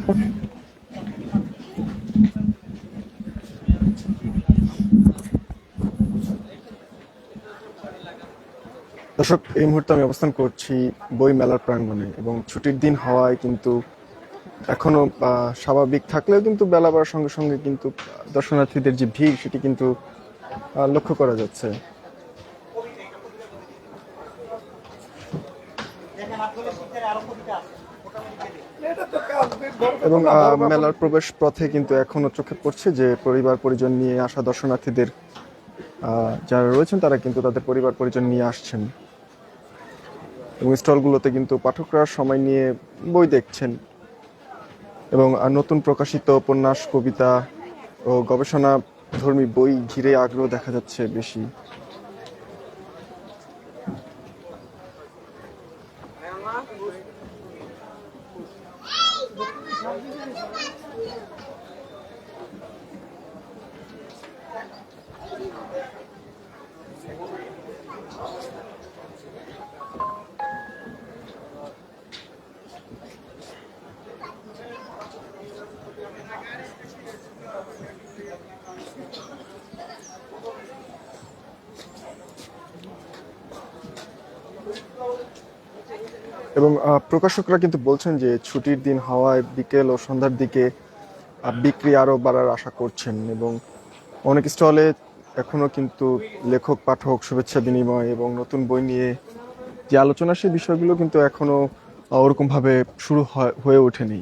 দর্শক, এই মুহূর্তে আমি অবস্থান করছি বই মেলার প্রাঙ্গণে এবং ছুটির দিন হওয়ায় কিন্তু এখনো স্বাভাবিক থাকলেও কিন্তু বেলা বাড়ার সঙ্গে সঙ্গে কিন্তু দর্শনার্থীদের যে ভিড় সেটি কিন্তু লক্ষ্য করা যাচ্ছে। এবং মেলার প্রবেশ পথে কিন্তু এখনো চোখে পড়ছে যে পরিবার পরিজন নিয়ে আসা দর্শনার্থীদের যারা রয়েছেন তারা কিন্তু তাদের পরিবার পরিজন নিয়ে আসছেন এবং স্টলগুলোতে কিন্তু পাঠকরা সময় নিয়ে বই দেখছেন এবং নতুন প্রকাশিত উপন্যাস, কবিতা ও গবেষণা ধর্মী বই ঘিরে আগ্রহ দেখা যাচ্ছে বেশি। এবং প্রকাশকরা কিন্তু বলছেন যে ছুটির দিন হওয়ায় বিকেল ও সন্ধ্যার দিকে বিক্রি আরও বাড়ার আশা করছেন এবং অনেক স্টলে এখনো কিন্তু লেখক পাঠক শুভেচ্ছা বিনিময় এবং নতুন বই নিয়ে যে আলোচনা সেই বিষয়গুলো কিন্তু এখনো ওরকমভাবে শুরু হয়ে ওঠেনি।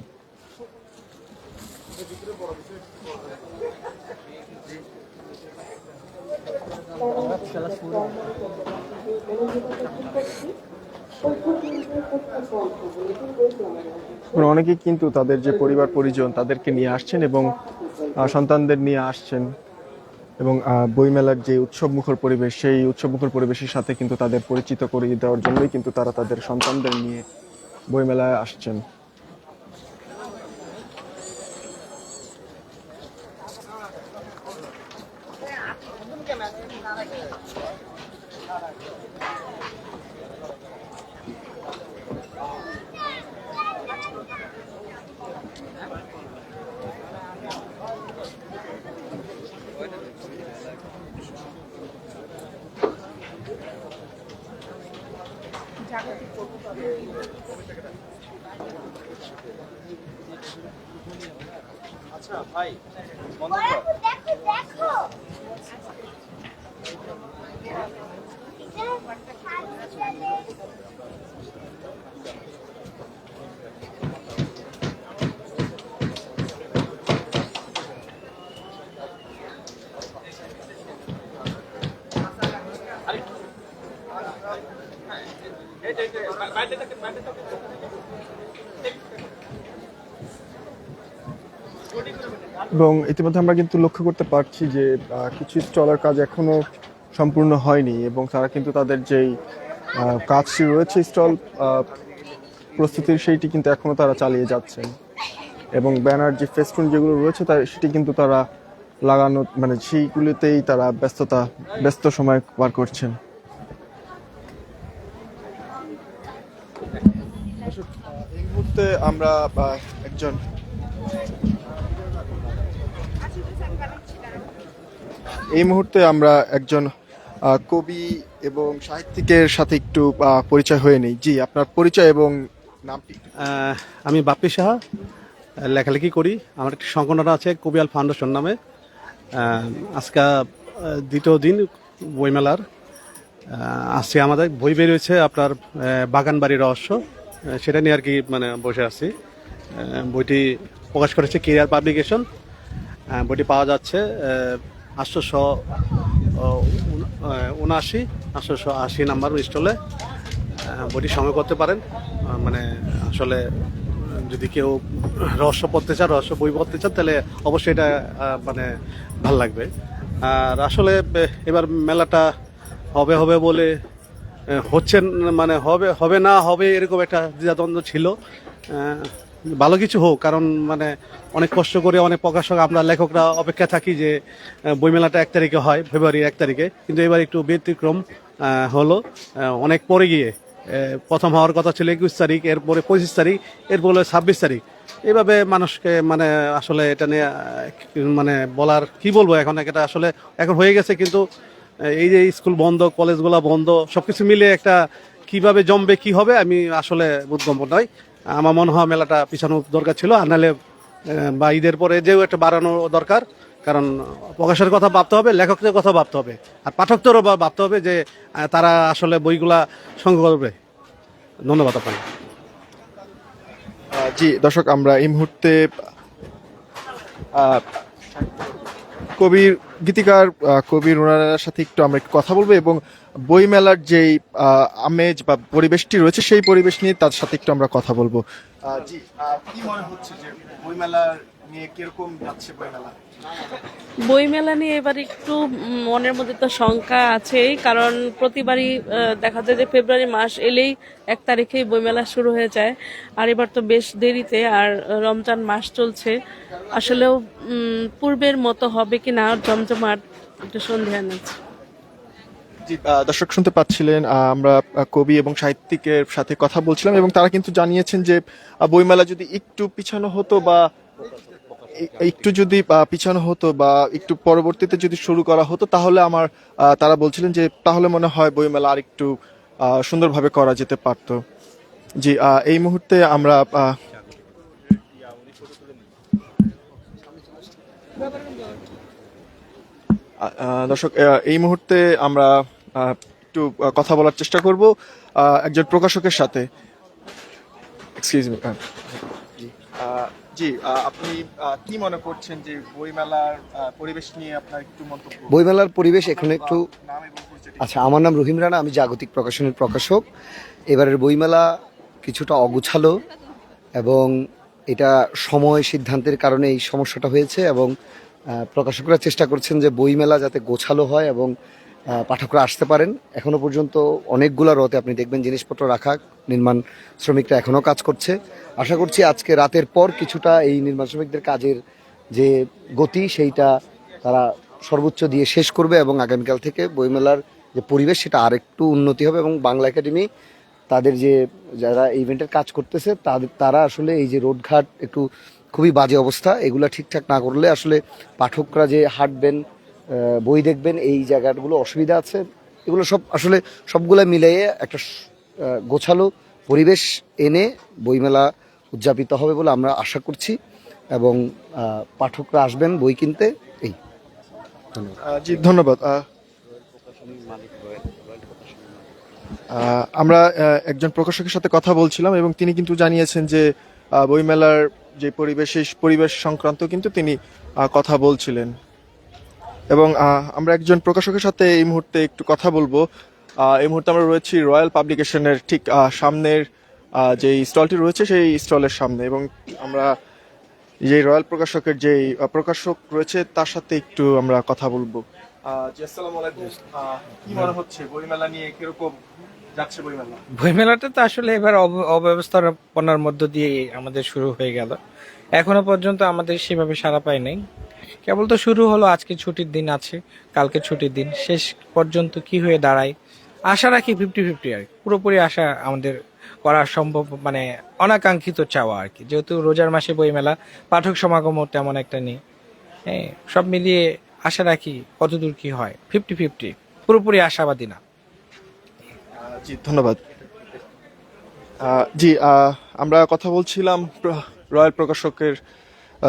অনেকেই কিন্তু তাদের যে পরিবার পরিজন তাদেরকে নিয়ে আসছেন এবং সন্তানদের নিয়ে আসছেন এবং বইমেলার যে উৎসবমুখর পরিবেশ সেই উৎসবমুখর পরিবেশের সাথে কিন্তু তাদের পরিচিত করিয়ে দেওয়ার জন্যই কিন্তু তারা তাদের সন্তানদের নিয়ে বইমেলায় আসছেন। আচ্ছা ভাই, এবং ইতিমধ্যে আমরা কিন্তু লক্ষ্য করতে পারছি যে কিছু স্টলের কাজ এখনো সম্পূর্ণ হয়নি এবং তারা কিন্তু তাদের যেই কাজটি রয়েছে স্টল প্রস্তুতির সেইটি কিন্তু এখনো তারা চালিয়ে যাচ্ছেন এবং ব্যানার যে ফেস্টুন যেগুলো রয়েছে সেটি কিন্তু তারা লাগানো মানে সেইগুলিতেই তারা ব্যস্ত সময় পার করছেন। এই মুহূর্তে আমরা একজন কবি এবং সাহিত্যিকের সাথে একটু পরিচয় হয়ে নেই। জি, আপনার পরিচয় এবং নামটি? আমি বাপ্পি সাহা, লেখালেখি করি। আমার একটি সংগঠন আছে কবিয়াল ফাউন্ডেশন নামে। আজকে দ্বিতীয় দিন বইমেলার। আজকে আমাদের বই বেরিয়েছে আপনার বাগানবাড়ি রহস্য, সেটা নিয়ে আর কি মানে বসে আছি। বইটি প্রকাশ করেছে কেরিয়ার পাবলিকেশন। বইটি পাওয়া যাচ্ছে 879 নাম্বার স্টলে। বইটি সংগ্রহ করতে পারেন। মানে আসলে যদি কেউ রহস্য বই পড়তে চান তাহলে অবশ্যই এটা মানে ভাল লাগবে। আর আসলে এবার মেলাটা হবে বলে হচ্ছে, মানে হবে না হবে এরকম একটা দ্বিধাদ্বন্দ্ব ছিল। ভালো কিছু হোক, কারণ মানে অনেক কষ্ট করে অনেক প্রকাশক আমরা লেখকরা অপেক্ষা থাকি যে বইমেলাটা 1 তারিখে হয়, ফেব্রুয়ারির 1 তারিখে, কিন্তু এবার একটু ব্যতিক্রম হলো। অনেক পরে গিয়ে প্রথম হওয়ার কথা ছিল 21 তারিখ, এরপরে 25 তারিখ, এরপরে 26 তারিখ। এইভাবে মানুষকে মানে আসলে এটা নিয়ে মানে বলার কি বলবো, এখন এটা আসলে এখন হয়ে গেছে, কিন্তু এই যে স্কুল বন্ধ, কলেজগুলো বন্ধ, সবকিছু মিলে একটা কিভাবে জমবে কি হবে আমি আসলে বোধগম্য নয়। আমার মনে হয় মেলাটা পিছানো দরকার ছিল, আর নাহলে বা ঈদের পরে যেও একটা বাড়ানো দরকার, কারণ প্রকাশের কথা ভাবতে হবে, লেখকদের কথা ভাবতে হবে, আর পাঠকদেরও ভাবতে হবে যে তারা আসলে বইগুলা সংগ্রহ করবে। ধন্যবাদ আপনাকে। জি দর্শক, আমরা এই মুহূর্তে আহ, কবির গীতিকার কবির ওনার সাথে আমরা একটু কথা বলবো এবং বইমেলার যেই আমেজ বা পরিবেশটি রয়েছে সেই পরিবেশ নিয়ে তার সাথে একটু আমরা কথা বলবো। জি, কি মনে হচ্ছে যে বইমেলা নিয়ে কিরকম যাচ্ছে বইমেলা? বইমেলা নিয়ে এবার একটু মনের মধ্যে তো শঙ্কা আছেই, কারণ প্রতিবারই দেখা যায় যে ফেব্রুয়ারি মাস এলেই 1 তারিখেই বইমেলা শুরু হয়ে যায়, আর এবার তো বেশ দেরিতে, আর রমজান মাস চলছে। আসলেও পূর্বের মতো হবে কি না জমজমাট, একটু সন্দেহান আছে। জি, দর্শক শুনতে পাচ্ছিলেন, আমরা কবি এবং সাহিত্যিকের সাথে কথা বলছিলাম এবং তারা কিন্তু জানিয়েছেন যে বইমেলা যদি একটু পিছানো হতো বা একটু যদি পিছানো হতো বা একটু পরবর্তীতে যদি শুরু করা হতো তাহলে তারা বলছিলেন যে তাহলে মনে হয় বইমেলা আর একটু সুন্দরভাবে করা যেতে পারতো। জি, এই মুহূর্তে আমরা দর্শক, এই মুহূর্তে আমরা একটু কথা বলার চেষ্টা করব একজন প্রকাশকের সাথে। Excuse me. জি, আপনি কি মনে করছেন যে বইমেলার পরিবেশ নিয়ে আপনার একটু মন্তব্য? বইমেলার পরিবেশ এখানে একটু নাম এবং পরিচয়টি। আচ্ছা, আমার নাম রহিম রানা, আমি জাগতিক প্রকাশনের প্রকাশক। এবারের বইমেলা কিছুটা অগুছালো এবং এটা সময় সিদ্ধান্তের কারণে এই সমস্যাটা হয়েছে, এবং প্রকাশকরা চেষ্টা করছেন যে বইমেলা যাতে গোছালো হয় এবং পাঠকরা আসতে পারেন। এখনো পর্যন্ত অনেকগুলো রথে আপনি দেখবেন জিনিসপত্র রাখা, নির্মাণ শ্রমিকরা এখনো কাজ করছে। আশা করছি আজকে রাতের পর কিছুটা এই নির্মাণ শ্রমিকদের কাজের যে গতি সেইটা তারা সর্বোচ্চ দিয়ে শেষ করবে এবং আগামীকাল থেকে বইমেলার যে পরিবেশ সেটা আরেকটু উন্নতি হবে, এবং বাংলা একাডেমি তাদের যে যারা ইভেন্টের কাজ করতেছে তারা আসলে এই যে রোডঘাট একটু খুবই বাজে অবস্থা, এগুলা ঠিকঠাক না করলে আসলে পাঠকরা যে হাঁটবেন, বই দেখবেন, এই জায়গাগুলো অসুবিধা আছে। এগুলো সব আসলে সবগুলা মিলিয়ে একটা গোছালো পরিবেশ এনে বইমেলা উদযাপিত হবে বলে আমরা আশা করছি, এবং পাঠকরা আসবেন বই কিনতে। এই জি, ধন্যবাদ। আমরা একজন প্রকাশকের সাথে কথা বলছিলাম এবং তিনি কিন্তু জানিয়েছেন যে বইমেলার যে পরিবেশ সংক্রান্ত কিন্তু তিনি কথা বলছিলেন এবং আমরা একজন প্রকাশকের সাথে এই মুহূর্তে একটু কথা বলবো। এই মুহূর্তে আমরা রয়েছি রয়্যাল পাবলিকেশনের ঠিক সামনের যে স্টলটি রয়েছে সেই স্টলের সামনে, এবং আমরা যে রয়্যাল প্রকাশকের যে প্রকাশক রয়েছে তার সাথে একটু আমরা কথা বলবো। জি, আসসালামু আলাইকুম। কি মনে হচ্ছে বইমেলা নিয়ে কিরকম যাচ্ছে বইমেলা? বইমেলাটা তো আসলে এবার অব্যবস্থাপনার মধ্য দিয়ে আমাদের শুরু হয়ে গেল। এখনো পর্যন্ত আমাদের সেভাবে সাড়া পায় নাই। কেবল তো শুরু হলো, আজকে ছুটির দিন আছে, কালকে ছুটির দিন, শেষ পর্যন্ত কি হয়ে দাঁড়ায় আশা রাখি 50-50 আর কি। পুরোপুরি আশা আমাদের করা সম্ভব, মানে অনাকাঙ্ক্ষিত চাওয়া আর কি, যেহেতু রোজার মাসে বইমেলা, পাঠক সমাগমও তেমন একটা নেই। হ্যাঁ, সব মিলিয়ে আশা রাখি কতদূর কি হয়, 50-50, পুরোপুরি আশাবাদী না। জি, ধন্যবাদ। জি, আমরা কথা বলছিলাম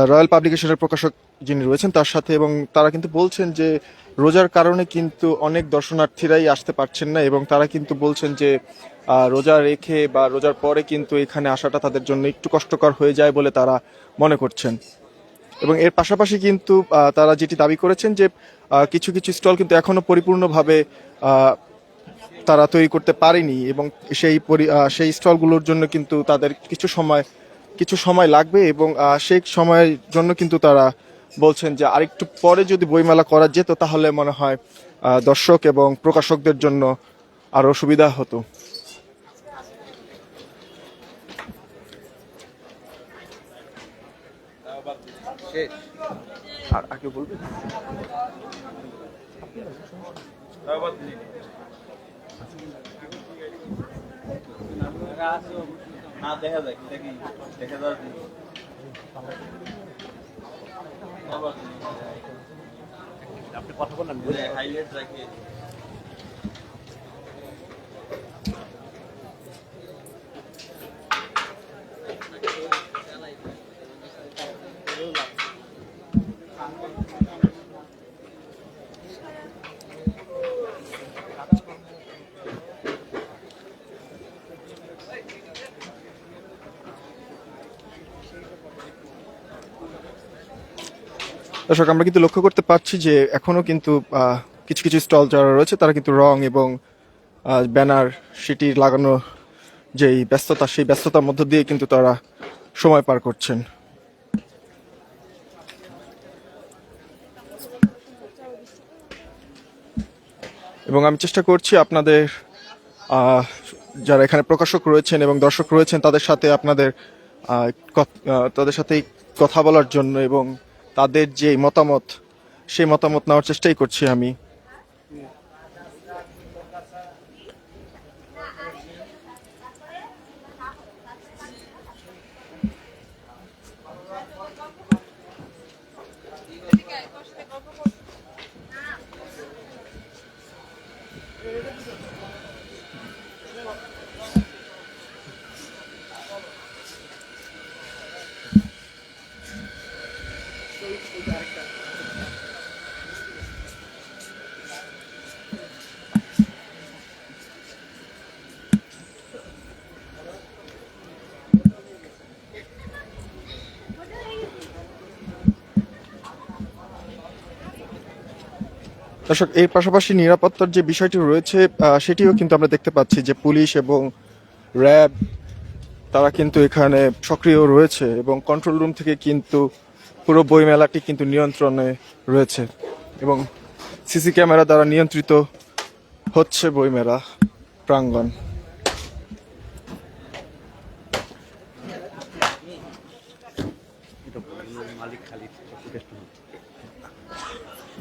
রয়্যাল পাবলিকেশনের প্রকাশক যিনি রয়েছেন তার সাথে, এবং তারা কিন্তু বলছেন যে রোজার কারণে কিন্তু অনেক দর্শনার্থীরাই আসতে পারছেন না, এবং তারা কিন্তু বলছেন যে রোজা রেখে বা রোজার পরে কিন্তু এখানে আসাটা তাদের জন্য একটু কষ্টকর হয়ে যায় বলে তারা মনে করছেন। এবং এর পাশাপাশি কিন্তু তারা যেটি দাবি করেছেন যে কিছু কিছু স্টল কিন্তু এখনো পরিপূর্ণভাবে তারা তৈরি করতে পারেনি, এবং সেই স্টলগুলোর জন্য কিন্তু তাদের কিছু সময় লাগবে, এবং সেই সময়ের জন্য কিন্তু তারা বলছেন যে আরেকটু পরে যদি বইমেলা করা যেত তাহলে মনে হয় দর্শক এবং প্রকাশকদের জন্য আরো সুবিধা হতো। আর আগে বলবেন? না দেখা যায়, দেখা যায়। আপনি কথা বলেন। হাইলাইট রাখি। দর্শক, আমরা কিন্তু লক্ষ্য করতে পারছি যে এখনো কিন্তু কিছু কিছু স্টল যারা রয়েছে তারা কিন্তু রং এবং ব্যানার সেটি লাগানো যেই ব্যস্ততা, সেই ব্যস্ততার মধ্য দিয়ে কিন্তু তারা সময় পার করছেন। এবং আমি চেষ্টা করছি আপনাদের যারা এখানে প্রকাশক রয়েছেন এবং দর্শক রয়েছেন তাদের সাথে তাদের সাথে কথা বলার জন্য এবং তাদের যে মতামত, সেই মতামত নেওয়ার চেষ্টাই করছি আমি। দর্শক, এর পাশাপাশি নিরাপত্তার যে বিষয়টি রয়েছে সেটিও কিন্তু আমরা দেখতে পাচ্ছি যে পুলিশ এবং র্যাব তারা কিন্তু এখানে সক্রিয় রয়েছে এবং কন্ট্রোল রুম থেকে কিন্তু পুরো বইমেলাটি কিন্তু নিয়ন্ত্রণে রয়েছে এবং সিসি ক্যামেরা দ্বারা নিয়ন্ত্রিত হচ্ছে বইমেলা প্রাঙ্গণ।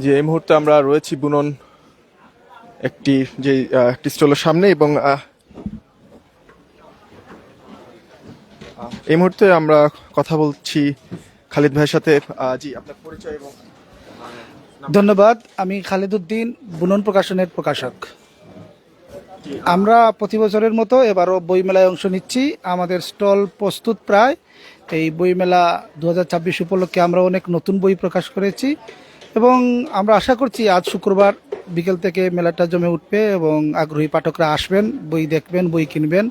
যে এই মুহূর্তে আমরা রয়েছি বুনন একটি স্টলের সামনে এবং এই মুহূর্তে আমরা কথা বলছি খালিদ ভাইয়ের সাথে। জি, আপনার পরিচয় এবং ধন্যবাদ। আমি খালিদ উদ্দিন, বুনন প্রকাশনের প্রকাশক। আমরা প্রতি বছরের মতো এবারও বইমেলায় অংশ নিচ্ছি। আমাদের স্টল প্রস্তুত প্রায়। এই বইমেলা 2026 উপলক্ষে আমরা অনেক নতুন বই প্রকাশ করেছি এবং আমরা আশা করছি আজ শুক্রবার বিকেল থেকে মেলাটা জমে উঠবে এবং আগ্রহী পাঠকরা আসবেন, বই দেখবেন, বই কিনবেন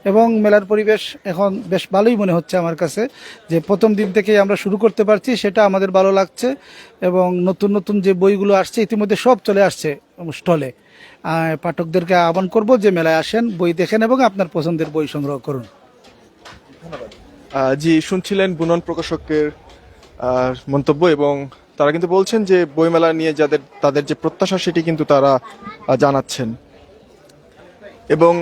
এবং মেলার পরিবেশ এখন বেশ ভালোই মনে হচ্ছে আমার কাছে। যে প্রথম দিন থেকেই আমরা শুরু করতে পারছি সেটা আমাদের ভালো লাগছে এবং নতুন নতুন যে বইগুলো আসছে ইতিমধ্যে সব চলে আসছে স্টলে। পাঠকদেরকে আহ্বান করব যে মেলায় আসেন, বই দেখেন এবং আপনার পছন্দের বই সংগ্রহ করুন। জি, শুনছিলেন বুনন প্রকাশকের মন্তব্য এবং তারা কিন্তু বলছেন যে বইমেলা নিয়ে তাদের যে প্রত্যাশা সেটি কিন্তু তারা জানাচ্ছেন এবং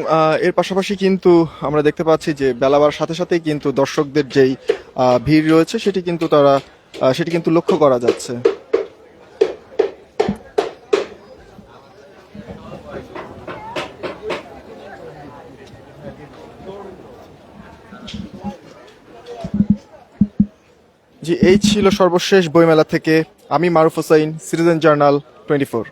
এর পাশাপাশি কিন্তু আমরা দেখতে পাচ্ছি যে বেলা বাড়ার সাথে সাথেই কিন্তু দর্শকদের যেই ভিড় রয়েছে সেটি কিন্তু লক্ষ্য করা যাচ্ছে। জি, এই ছিল সর্বশেষ বইমেলা থেকে। আমি মারুফ হোসাইন, সিটিজেন জার্নাল 24।